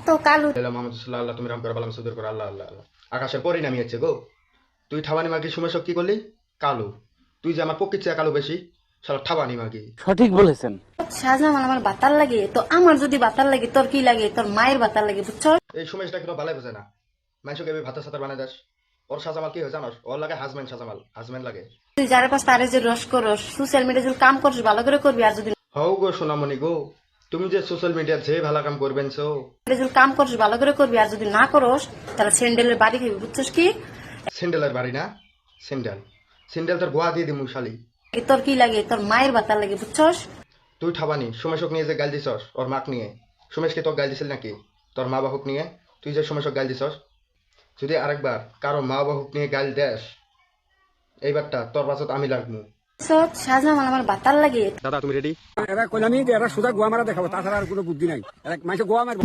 তো কালু মোহাম্মদ সাল্লাল্লাহু আল্লাহ তুমি রাম করে বালাম সুদূর করে আল্লাহ আল্লাহ আল্লাহ আকাশের পরই নামিয়েছে গো। তুই ঠাবানি মাগি সময় কি করলি? কালো। তুই যে আমার পক্ষে চেয়ে কালো বেশি, শালা ঠাবানি মাগি। সঠিক বলেছেন। শাহজামাল আমার বাতার লাগে, তো আমার যদি বাতার লাগে তোর কি লাগে? তোর মায়ের বাতার লাগে, বুঝছো? এই সময়টা কিন্তু ভালো বোঝে না। মানুষকে ভাতা সাতার বানাই দাস। ওর সাজামাল কি হয় জানোস? ওর লাগে হাজবেন্ড সাজামাল, হাজবেন্ড লাগে। তুই যারা পাস তারে যে রস করস, সোশ্যাল মিডিয়া যদি কাম করছিস ভালো করে করবি, আর যদি হও গো সোনামণি গো, তুমি যে সোশ্যাল মিডিয়া যে ভালো কাম করবেন সো কাম করছিস ভালো করে করবি, আর যদি না করস তাহলে স্যান্ডেলের বাড়ি খাবি, বুঝছস কি? স্যান্ডেলের বাড়ি না, স্যান্ডেল স্যান্ডেল তোর গোয়া দিয়ে দিমু শালি। তোর কি লাগে? তোর মায়ের বাতার লাগে, বুঝছস? তুই ঠাবানি সুমেশক নিয়ে যে গাল দিছস ওর মাক নিয়ে, সুমেশকে তোর গাল দিছিল নাকি? তোর মা বাহুক নিয়ে তুই যে সুমেশক গাল দিছস, যদি আরেকবার কারো মা বাহুক নিয়ে গাল দেস, এইবারটা তোর বাসত আমি লাগবো। শাহজামাল আমার বাতার লাগে। দাদা তুমি রেডি? এরা কইলামি যে এরা সুদা গোয়া মারা দেখাবো, তাছাড়া আর কোনো বুদ্ধি নাই। এরা মানুষে গোয়া মারবো।